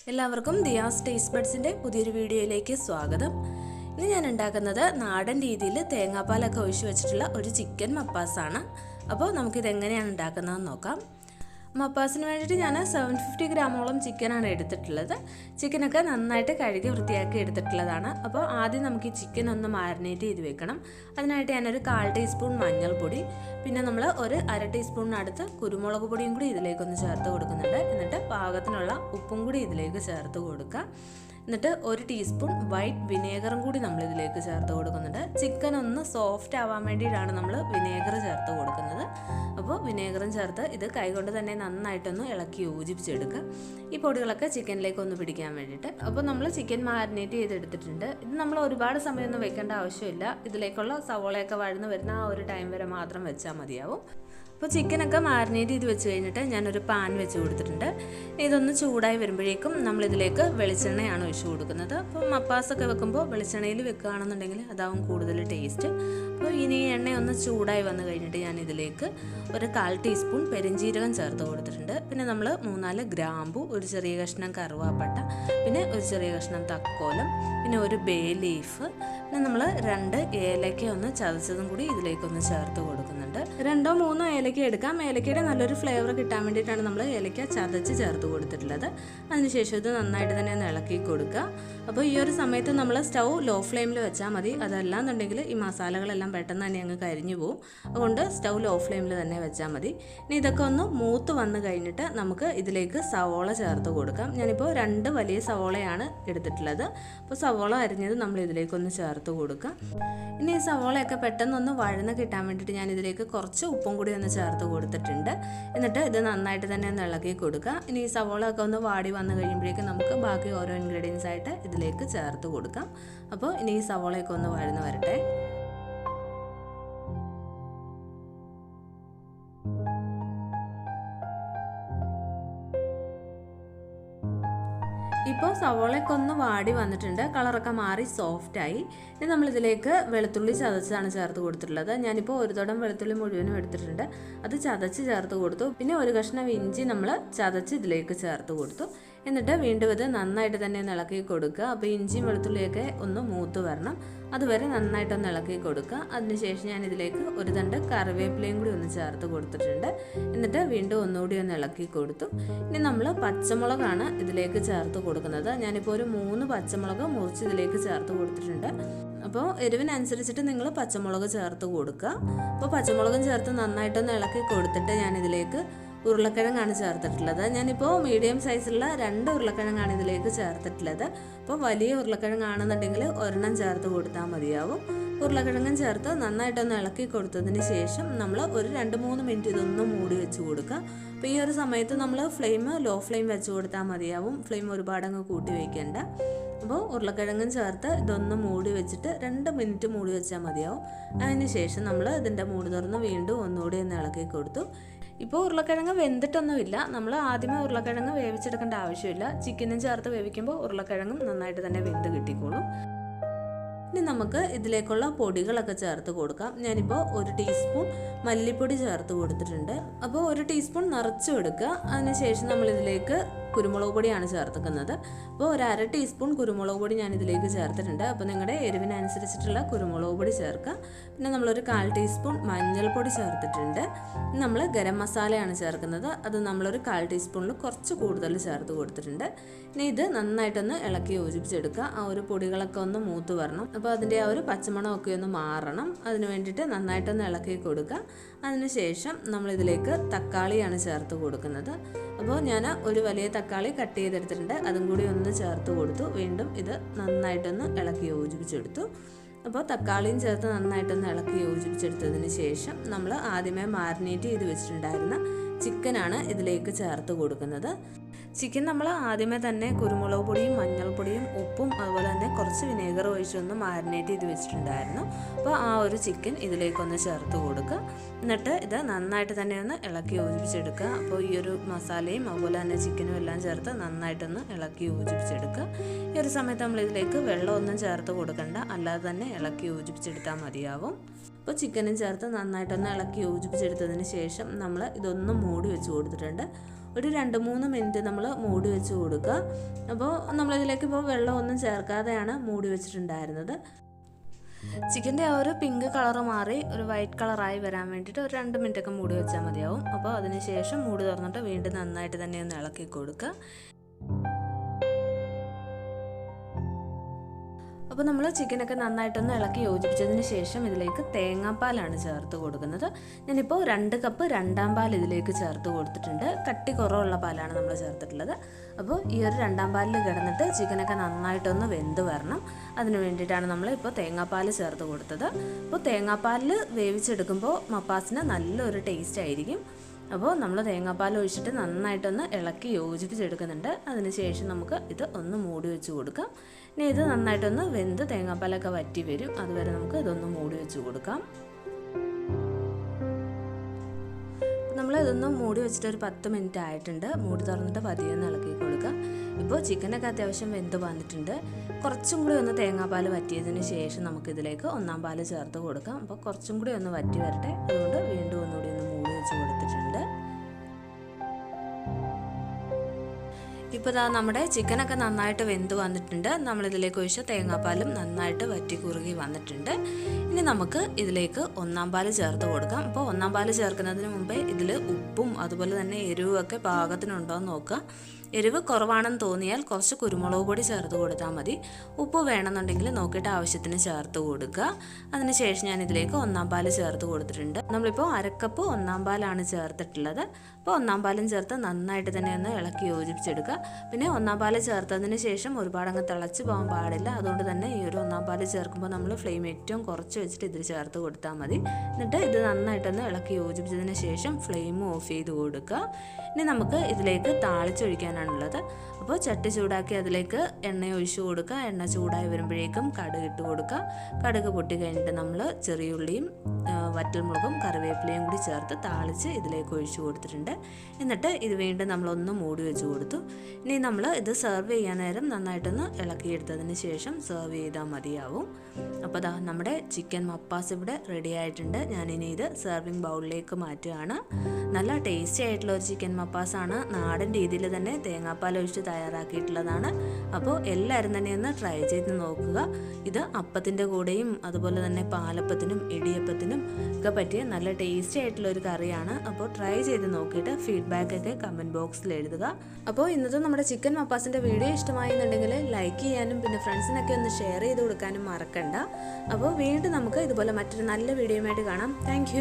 എല്ലാവർക്കും ദിയാസ് ടേസ്റ്റ് ബഡ്സിൻ്റെ പുതിയൊരു വീഡിയോയിലേക്ക് സ്വാഗതം. ഇന്ന് ഞാൻ ഉണ്ടാക്കുന്നത് നാടൻ രീതിയിൽ തേങ്ങാപ്പാലൊക്കെ ഒഴിച്ച് വെച്ചിട്ടുള്ള ഒരു ചിക്കൻ മപ്പാസാണ്. അപ്പോൾ നമുക്കിതെങ്ങനെയാണ് ഉണ്ടാക്കുന്നതെന്ന് നോക്കാം. മപ്പാസിന് വേണ്ടിയിട്ട് ഞാൻ 750 ഗ്രാമോളം ചിക്കനാണ് എടുത്തിട്ടുള്ളത്. ചിക്കനൊക്കെ നന്നായിട്ട് കഴുകി വൃത്തിയാക്കി എടുത്തിട്ടുള്ളതാണ്. അപ്പോൾ ആദ്യം നമുക്ക് ഈ ചിക്കൻ ഒന്ന് മാരിനേറ്റ് ചെയ്ത് വെക്കണം. അതിനായിട്ട് ഞാനൊരു 1/4 ടീസ്പൂൺ മഞ്ഞൾപ്പൊടി, പിന്നെ നമ്മൾ ഒരു 1/2 ടീസ്പൂണിനടുത്ത് കുരുമുളക് പൊടിയും കൂടി ഇതിലേക്കൊന്ന് ചേർത്ത് കൊടുക്കുന്നുണ്ട്. എന്നിട്ട് പാകത്തിനുള്ള ഉപ്പും കൂടി ഇതിലേക്ക് ചേർത്ത് കൊടുക്കുക. എന്നിട്ട് 1 ടീസ്പൂൺ വൈറ്റ് വിനേഗറും കൂടി നമ്മൾ ഇതിലേക്ക് ചേർത്ത് കൊടുക്കുന്നുണ്ട്. ചിക്കൻ ഒന്ന് സോഫ്റ്റ് ആവാൻ വേണ്ടിയിട്ടാണ് നമ്മൾ വിനേഗർ ചേർത്ത് കൊടുക്കുന്നത്. അപ്പോൾ വിനേഗറും ചേർത്ത് ഇത് കൈകൊണ്ട് തന്നെ നന്നായിട്ടൊന്ന് ഇളക്കി യോജിപ്പിച്ചെടുക്കുക. ഈ പൊടികളൊക്കെ ചിക്കനിലേക്ക് ഒന്ന് പിടിക്കാൻ വേണ്ടിയിട്ട്. അപ്പോൾ നമ്മൾ ചിക്കൻ മാരിനേറ്റ് ചെയ്തെടുത്തിട്ടുണ്ട്. ഇത് നമ്മൾ ഒരുപാട് സമയമൊന്നും വെക്കേണ്ട ആവശ്യമില്ല. ഇതിലേക്കുള്ള സവോളയൊക്കെ വഴന്ന് വരുന്ന ആ ഒരു ടൈം വരെ മാത്രം വെച്ചാൽ മതിയാവും. അപ്പോൾ ചിക്കനൊക്കെ മാരിനേറ്റ് ചെയ്ത് വെച്ച് കഴിഞ്ഞിട്ട് ഞാനൊരു പാൻ വെച്ച് കൊടുത്തിട്ടുണ്ട്. ഇതൊന്ന് ചൂടായി വരുമ്പോഴേക്കും നമ്മളിതിലേക്ക് വെളിച്ചെണ്ണയാണ് ഒഴിച്ച് കൊടുക്കുന്നത്. അപ്പോൾ മപ്പാസൊക്കെ വെക്കുമ്പോൾ വെളിച്ചെണ്ണയിൽ വെക്കുകയാണെന്നുണ്ടെങ്കിൽ അതാവും കൂടുതൽ ടേസ്റ്റ്. അപ്പോൾ ഇനി എണ്ണ ഒന്ന് ചൂടായി വന്നു കഴിഞ്ഞിട്ട് ഞാൻ ഇതിലേക്ക് ഒരു 1/4 ടീസ്പൂൺ പെരിഞ്ജീരകം ചേർത്ത് കൊടുത്തിട്ടുണ്ട്. പിന്നെ നമ്മൾ 3-4 ഗ്രാമ്പു, ഒരു ചെറിയ കഷ്ണം കറുവാപ്പട്ട, പിന്നെ ഒരു ചെറിയ കഷ്ണം തക്കോലം, പിന്നെ ഒരു ബേ ലീഫ്, പിന്നെ നമ്മൾ 2 ഏലക്ക ഒന്ന് ചതച്ചതും കൂടി ഇതിലേക്കൊന്ന് ചേർത്ത് കൊടുക്കുന്നുണ്ട്. 2-3 ഏലക്ക എടുക്കാം. ഏലക്കയുടെ നല്ലൊരു ഫ്ലേവർ കിട്ടാൻ വേണ്ടിയിട്ടാണ് നമ്മൾ ഏലക്ക ചതച്ച് ചേർത്ത് കൊടുത്തിട്ടുള്ളത്. അതിനുശേഷം ഇത് നന്നായിട്ട് തന്നെ ഒന്ന് ഇളക്കി കൊടുക്കുക. അപ്പോൾ ഈ ഒരു സമയത്ത് നമ്മൾ സ്റ്റൗ ലോ ഫ്ലെയിമിൽ വെച്ചാൽ മതി. അതല്ലാന്നുണ്ടെങ്കിൽ ഈ മസാലകളെല്ലാം പെട്ടെന്ന് തന്നെ അങ്ങ് കരിഞ്ഞു പോകും. അതുകൊണ്ട് സ്റ്റൗ ലോ ഫ്ലെയിമിൽ തന്നെ വെച്ചാൽ മതി. ഇനി ഇതൊക്കെ ഒന്ന് മൂത്ത് വന്ന് കഴിഞ്ഞിട്ട് നമുക്ക് ഇതിലേക്ക് സവോള ചേർത്ത് കൊടുക്കാം. ഞാനിപ്പോൾ 2 വലിയ സവോളയാണ് എടുത്തിട്ടുള്ളത്. അപ്പോൾ സവോള അരിഞ്ഞത് നമ്മൾ ഇതിലേക്കൊന്ന് ചേർത്ത് കൊടുക്കാം. ഇനി ഈ സവോളയൊക്കെ പെട്ടെന്നൊന്ന് വഴന്ന് കിട്ടാൻ വേണ്ടിയിട്ട് ഞാൻ ഇതിലേക്ക് കുറച്ച് ഉപ്പും കൂടി ഒന്ന് ചേർത്ത് കൊടുത്തിട്ടുണ്ട്. എന്നിട്ട് ഇത് നന്നായിട്ട് തന്നെ ഒന്ന് ഇളക്കി കൊടുക്കുക. ഇനി ഈ സവോള ഒക്കെ ഒന്ന് വാടി വന്നു കഴിയുമ്പോഴേക്കും നമുക്ക് ബാക്കി ഓരോ ഇൻഗ്രീഡിയൻസ് ആയിട്ട് ഇതിലേക്ക് ചേർത്ത് കൊടുക്കാം. അപ്പോൾ ഇനി ഈ സവോളയൊക്കെ ഒന്ന് വഴന്ന് വരട്ടെ. ഇപ്പോൾ സവോളയൊക്കെ ഒന്ന് വാടി വന്നിട്ടുണ്ട്. കളറൊക്കെ മാറി സോഫ്റ്റായി. ഇനി നമ്മളിതിലേക്ക് വെളുത്തുള്ളി ചതച്ചാണ് ചേർത്ത് കൊടുത്തിട്ടുള്ളത്. ഞാനിപ്പോൾ ഒരു തുടം വെളുത്തുള്ളി മുഴുവനും എടുത്തിട്ടുണ്ട്. അത് ചതച്ച് ചേർത്ത് കൊടുത്തു. പിന്നെ ഒരു കഷ്ണം ഇഞ്ചി നമ്മൾ ചതച്ച് ഇതിലേക്ക് ചേർത്ത് കൊടുത്തു. എന്നിട്ട് വീണ്ടും ഇത് നന്നായിട്ട് തന്നെ ഒന്ന് ഇളക്കി കൊടുക്കുക. അപ്പോൾ ഇഞ്ചിയും വെളുത്തുള്ളിയൊക്കെ ഒന്ന് മൂത്ത് വരണം. അതുവരെ നന്നായിട്ടൊന്ന് ഇളക്കി കൊടുക്കുക. അതിനുശേഷം ഞാൻ ഇതിലേക്ക് ഒരു തണ്ട് കറിവേപ്പിലയും കൂടി ഒന്ന് ചേർത്ത് കൊടുത്തിട്ടുണ്ട്. എന്നിട്ട് വീണ്ടും ഒന്നുകൂടി ഒന്ന് ഇളക്കി കൊടുത്തു. ഇനി നമ്മൾ പച്ചമുളകാണ് ഇതിലേക്ക് ചേർത്ത് കൊടുക്കുന്നത്. ഞാനിപ്പോൾ ഒരു 3 പച്ചമുളക് മുറിച്ച് ഇതിലേക്ക് ചേർത്ത് കൊടുത്തിട്ടുണ്ട്. അപ്പോൾ എരിവിനനുസരിച്ചിട്ട് നിങ്ങൾ പച്ചമുളക് ചേർത്ത് കൊടുക്കുക. അപ്പോൾ പച്ചമുളകും ചേർത്ത് നന്നായിട്ടൊന്ന് ഇളക്കി കൊടുത്തിട്ട് ഞാനിതിലേക്ക് ഉരുളക്കിഴങ്ങാണ് ചേർത്തിട്ടുള്ളത്. ഞാനിപ്പോൾ മീഡിയം സൈസിലുള്ള 2 ഉരുളക്കിഴങ്ങാണ് ഇതിലേക്ക് ചേർത്തിട്ടുള്ളത്. അപ്പോൾ വലിയ ഉരുളക്കിഴങ്ങാണെന്നുണ്ടെങ്കിൽ ഒരെണ്ണം ചേർത്ത് കൊടുത്താൽ മതിയാവും. ഉരുളക്കിഴങ്ങും ചേർത്ത് നന്നായിട്ടൊന്ന് ഇളക്കി കൊടുത്തതിന് ശേഷം നമ്മൾ ഒരു 2-3 മിനിറ്റ് ഇതൊന്ന് മൂടി വെച്ച് കൊടുക്കുക. അപ്പോൾ ഈ ഒരു സമയത്ത് നമ്മൾ ലോ ഫ്ലെയിം വെച്ച് കൊടുത്താൽ മതിയാവും. ഫ്ലെയിം ഒരുപാടങ്ങ് കൂട്ടി വയ്ക്കേണ്ട. അപ്പോൾ ഉരുളക്കിഴങ്ങും ചേർത്ത് ഇതൊന്ന് മൂടി വെച്ചിട്ട് 2 മിനിറ്റ് മൂടി വെച്ചാൽ മതിയാവും. അതിന് ശേഷം നമ്മൾ ഇതിൻ്റെ മൂടി തുറന്ന് വീണ്ടും ഒന്നുകൂടി ഒന്ന് ഇളക്കി കൊടുത്തു. ഇപ്പോൾ ഉരുളക്കിഴങ്ങ് വെന്തിട്ടൊന്നുമില്ല. നമ്മൾ ആദ്യമേ ഉരുളക്കിഴങ്ങ് വേവിച്ചെടുക്കേണ്ട ആവശ്യമില്ല. ചിക്കനും ചേർത്ത് വേവിക്കുമ്പോൾ ഉരുളക്കിഴങ്ങും നന്നായിട്ട് തന്നെ വെന്ത് കിട്ടിക്കോളും. ഇനി നമുക്ക് ഇതിലേക്കുള്ള പൊടികളൊക്കെ ചേർത്ത് കൊടുക്കാം. ഞാനിപ്പോൾ 1 ടീസ്പൂൺ മല്ലിപ്പൊടി ചേർത്ത് കൊടുത്തിട്ടുണ്ട്. അപ്പോൾ 1 ടീസ്പൂൺ നിറച്ചും എടുക്കുക. അതിനുശേഷം നമ്മളിതിലേക്ക് കുരുമുളക് പൊടിയാണ് ചേർക്കുന്നത്. അപ്പോൾ ഒരു 1/2 ടീസ്പൂൺ കുരുമുളക് പൊടി ഞാൻ ഇതിലേക്ക് ചേർത്തിട്ടുണ്ട്. അപ്പോൾ നിങ്ങളുടെ എരിവിനനുസരിച്ചിട്ടുള്ള കുരുമുളക് പൊടി ചേർക്കുക. പിന്നെ നമ്മളൊരു 1/4 ടീസ്പൂൺ മഞ്ഞൾപ്പൊടി ചേർത്തിട്ടുണ്ട്. നമ്മൾ ഗരം മസാലയാണ് ചേർക്കുന്നത്. അത് നമ്മളൊരു 1/4 ടീസ്പൂണിൽ കുറച്ച് കൂടുതൽ ചേർത്ത് കൊടുത്തിട്ടുണ്ട്. ഇനി ഇത് നന്നായിട്ടൊന്ന് ഇളക്കി യോജിപ്പിച്ചെടുക്കുക. ആ ഒരു പൊടികളൊക്കെ ഒന്ന് മൂത്ത് വരണം. അപ്പോൾ അതിൻ്റെ ആ ഒരു പച്ചമണമൊക്കെ ഒന്ന് മാറണം. അതിന് വേണ്ടിയിട്ട് നന്നായിട്ടൊന്ന് ഇളക്കി കൊടുക്കുക. അതിനുശേഷം നമ്മളിതിലേക്ക് തക്കാളിയാണ് ചേർത്ത് കൊടുക്കുന്നത്. അപ്പോൾ ഞാൻ ഒരു വലിയ തക്കാളി കട്ട് ചെയ്തെടുത്തിട്ടുണ്ട്. അതും കൂടി ഒന്ന് ചേർത്ത് കൊടുത്തു. വീണ്ടും ഇത് നന്നായിട്ടൊന്ന് ഇളക്കി യോജിപ്പിച്ചെടുത്തു. അപ്പോൾ തക്കാളിയും ചേർത്ത് നന്നായിട്ടൊന്ന് ഇളക്കി യോജിപ്പിച്ചെടുത്തതിന് ശേഷം നമ്മൾ ആദ്യമേ മാരിനേറ്റ് ചെയ്ത് വെച്ചിട്ടുണ്ടായിരുന്ന ചിക്കനാണ് ഇതിലേക്ക് ചേർത്ത് കൊടുക്കുന്നത്. ചിക്കൻ നമ്മൾ ആദ്യമേ തന്നെ കുരുമുളക് പൊടിയും മഞ്ഞൾപ്പൊടിയും ഉപ്പും അതുപോലെ തന്നെ കുറച്ച് വിനേഗർ ഒഴിച്ചൊന്ന് മാരിനേറ്റ് ചെയ്ത് വെച്ചിട്ടുണ്ടായിരുന്നു. അപ്പോൾ ആ ഒരു ചിക്കൻ ഇതിലേക്കൊന്ന് ചേർത്ത് കൊടുക്കുക. എന്നിട്ട് ഇത് നന്നായിട്ട് തന്നെ ഒന്ന് ഇളക്കി യോജിപ്പിച്ചെടുക്കുക. അപ്പോൾ ഈ ഒരു മസാലയും അതുപോലെ തന്നെ ചിക്കനും എല്ലാം ചേർത്ത് നന്നായിട്ടൊന്ന് ഇളക്കി യോജിപ്പിച്ചെടുക്കുക. ഈ ഒരു സമയത്ത് നമ്മൾ ഇതിലേക്ക് വെള്ളമൊന്നും ചേർത്ത് കൊടുക്കണ്ട, അല്ലാതെ തന്നെ ഇളക്കി യോജിപ്പിച്ചെടുത്താൽ മതിയാവും. അപ്പോൾ ചിക്കനും ചേർത്ത് നന്നായിട്ടൊന്ന് ഇളക്കി യോജിപ്പിച്ചെടുത്തതിന് ശേഷം നമ്മൾ ഇതൊന്ന് മൂടി വെച്ച് കൊടുത്തിട്ടുണ്ട്. ഒരു 2-3 മിനിറ്റ് നമ്മൾ മൂടി വെച്ച് കൊടുക്കുക. അപ്പോൾ നമ്മളിതിലേക്ക് ഇപ്പോൾ വെള്ളമൊന്നും ചേർക്കാതെയാണ് മൂടി വെച്ചിട്ടുണ്ടായിരുന്നത്. ചിക്കൻ്റെ ആ ഒരു പിങ്ക് കളർ മാറി ഒരു വൈറ്റ് കളറായി വരാൻ വേണ്ടിയിട്ട് ഒരു 2 മിനിറ്റൊക്കെ മൂടി വെച്ചാൽ മതിയാവും. അപ്പോൾ അതിന് ശേഷം മൂടി തുറന്നിട്ട് വീണ്ടും നന്നായിട്ട് തന്നെ ഒന്ന് ഇളക്കി കൊടുക്കുക. അപ്പോൾ നമ്മൾ ചിക്കനൊക്കെ നന്നായിട്ടൊന്ന് ഇളക്കി യോജിപ്പിച്ചതിന് ശേഷം ഇതിലേക്ക് തേങ്ങാപ്പാലാണ് ചേർത്ത് കൊടുക്കുന്നത്. ഞാനിപ്പോൾ 2 കപ്പ് 2-ാം പാൽ ഇതിലേക്ക് ചേർത്ത് കൊടുത്തിട്ടുണ്ട്. കട്ടി കുറവുള്ള പാലാണ് നമ്മൾ ചേർത്തിട്ടുള്ളത്. അപ്പോൾ ഈ ഒരു 2-ാം പാലിൽ കിടന്നിട്ട് ചിക്കനൊക്കെ നന്നായിട്ടൊന്ന് വെന്ത് വരണം. അതിന് വേണ്ടിയിട്ടാണ് നമ്മൾ ഇപ്പോൾ തേങ്ങാപ്പാൽ ചേർത്ത് കൊടുത്തത്. അപ്പോൾ തേങ്ങാപ്പാലിൽ വേവിച്ചെടുക്കുമ്പോൾ മപ്പാസിന് നല്ലൊരു ടേസ്റ്റ് ആയിരിക്കും. അപ്പോൾ നമ്മൾ തേങ്ങാപ്പാൽ ഒഴിച്ചിട്ട് നന്നായിട്ടൊന്ന് ഇളക്കി യോജിപ്പിച്ചെടുക്കുന്നുണ്ട്. അതിന് ശേഷം നമുക്ക് ഇത് ഒന്ന് മൂടി വെച്ച് കൊടുക്കാം. ഇനി ഇത് നന്നായിട്ടൊന്ന് വെന്ത് തേങ്ങാപ്പാലൊക്കെ വറ്റി വരും. അതുവരെ നമുക്ക് ഇതൊന്ന് മൂടി വെച്ച് കൊടുക്കാം. നമ്മൾ ഇതൊന്ന് മൂടി വെച്ചിട്ട് ഒരു 10 മിനിറ്റ് ആയിട്ടുണ്ട്. മൂടി തുറന്നിട്ട് പതിയെ ഒന്ന് ഇളക്കി കൊടുക്കുക. ഇപ്പോൾ ചിക്കനൊക്കെ അത്യാവശ്യം വെന്ത് വന്നിട്ടുണ്ട്. കുറച്ചും കൂടി ഒന്ന് തേങ്ങാപ്പാൽ വറ്റിയതിന് ശേഷം നമുക്കിതിലേക്ക് 1-ാം പാൽ ചേർത്ത് കൊടുക്കാം. അപ്പോൾ കുറച്ചും കൂടി ഒന്ന് വറ്റി വരട്ടെ. അതുകൊണ്ട് വീണ്ടും ഒന്നുകൂടി ഒന്ന് മൂടി വെച്ച് കൊടുത്തിട്ടുണ്ട്. ഇപ്പോൾ ഇതാ നമ്മുടെ ചിക്കനൊക്കെ നന്നായിട്ട് വെന്ത് വന്നിട്ടുണ്ട്. നമ്മളിതിലേക്ക് ഒഴിച്ച തേങ്ങാപ്പാലും നന്നായിട്ട് വറ്റി കുറുകി വന്നിട്ടുണ്ട്. ഇനി നമുക്ക് ഇതിലേക്ക് 1-ാം പാൽ ചേർത്ത് കൊടുക്കാം. അപ്പോൾ 1-ാം പാൽ ചേർക്കുന്നതിന് മുമ്പേ ഇതിൽ ഉപ്പും അതുപോലെ തന്നെ എരിവുമൊക്കെ പാകത്തിനുണ്ടോ എന്ന് നോക്കുക. എരിവ് കുറവാണെന്ന് തോന്നിയാൽ കുറച്ച് കുരുമുളക് പൊടി ചേർത്ത് കൊടുത്താൽ മതി. ഉപ്പ് വേണമെന്നുണ്ടെങ്കിൽ നോക്കിയിട്ട് ആവശ്യത്തിന് ചേർത്ത് കൊടുക്കുക. അതിനുശേഷം ഞാൻ ഇതിലേക്ക് 1-ാം പാൽ ചേർത്ത് കൊടുത്തിട്ടുണ്ട്. നമ്മളിപ്പോൾ 1/2 കപ്പ് 1-ാം പാലാണ് ചേർത്തിട്ടുള്ളത്. അപ്പോൾ 1-ാം പാലും ചേർത്ത് നന്നായിട്ട് തന്നെ ഒന്ന് ഇളക്കി യോജിപ്പിച്ചെടുക്കുക. പിന്നെ 1-ാം പാൽ ചേർത്തതിന് ശേഷം ഒരുപാട് അങ്ങ് തിളച്ച് പോകാൻ പാടില്ല. അതുകൊണ്ട് തന്നെ ഈ ഒരു 1-ാം പാൽ ചേർക്കുമ്പോൾ നമ്മൾ ഫ്ലെയിം ഏറ്റവും കുറച്ച് വെച്ചിട്ട് ഇതിൽ ചേർത്ത് കൊടുത്താൽ മതി. എന്നിട്ട് ഇത് നന്നായിട്ടൊന്ന് ഇളക്കി യോജിപ്പിച്ചതിന് ശേഷം ഫ്ലെയിം ഓഫ് ചെയ്ത് കൊടുക്കുക. ഇനി നമുക്ക് ഇതിലേക്ക് താളിച്ചൊഴിക്കാനാണുള്ളത്. അപ്പോൾ ചട്ടി ചൂടാക്കി അതിലേക്ക് എണ്ണ ഒഴിച്ചു കൊടുക്കുക. എണ്ണ ചൂടായി വരുമ്പോഴേക്കും കടുക് ഇട്ട് കൊടുക്കുക. കടുക് പൊട്ടി കഴിഞ്ഞിട്ട് നമ്മൾ ചെറിയുള്ളിയും വറ്റൽമുളകും കറിവേപ്പിലയും കൂടി ചേർത്ത് താളിച്ച് ഇതിലേക്ക് ഒഴിച്ചു കൊടുത്തിട്ടുണ്ട്. എന്നിട്ട് ഇത് വീണ്ടും നമ്മളൊന്ന് മൂടി വെച്ച് കൊടുത്തു. ഇനി നമ്മൾ ഇത് സെർവ് ചെയ്യാൻ നേരം നന്നായിട്ടൊന്ന് ഇളക്കിയെടുത്തതിന് ശേഷം സെർവ് ചെയ്താൽ മതിയാവും. അപ്പോൾ ദാ നമ്മുടെ ചിക്കൻ മപ്പാസ് ഇവിടെ റെഡി ആയിട്ടുണ്ട്. ഞാനിനി ഇത് സെർവിങ് ബൗളിലേക്ക് മാറ്റുകയാണ്. നല്ല ടേസ്റ്റി ആയിട്ടുള്ള ഒരു ചിക്കൻ മപ്പാസാണ്. നാടൻ രീതിയിൽ തന്നെ തേങ്ങാപ്പാൽ ഒഴിച്ച് തയ്യാറാക്കിയിട്ടുള്ളതാണ്. അപ്പോൾ എല്ലാവരും തന്നെ ഒന്ന് ട്രൈ ചെയ്ത് നോക്കുക. ഇത് അപ്പത്തിൻ്റെ കൂടെയും അതുപോലെ തന്നെ പാലപ്പത്തിനും ഇടിയപ്പത്തിനും ഒക്കെ പറ്റിയ നല്ല ടേസ്റ്റി ആയിട്ടുള്ള ഒരു കറിയാണ്. അപ്പോൾ ട്രൈ ചെയ്ത് നോക്കിയിട്ട് ഫീഡ്ബാക്കൊക്കെ കമൻറ്റ് ബോക്സിൽ എഴുതുക. അപ്പോൾ ഇന്നത്തെ നമ്മുടെ ചിക്കൻ മപ്പാസിൻ്റെ വീഡിയോ ഇഷ്ടമായെന്നുണ്ടെങ്കിൽ ലൈക്ക് ചെയ്യാനും പിന്നെ ഫ്രണ്ട്സിനൊക്കെ ഒന്ന് ഷെയർ ചെയ്ത് കൊടുക്കാനും മറക്കണ്ട. അപ്പോൾ വീണ്ടും നമുക്ക് ഇതുപോലെ മറ്റൊരു നല്ല വീഡിയോയുമായിട്ട് കാണാം. താങ്ക്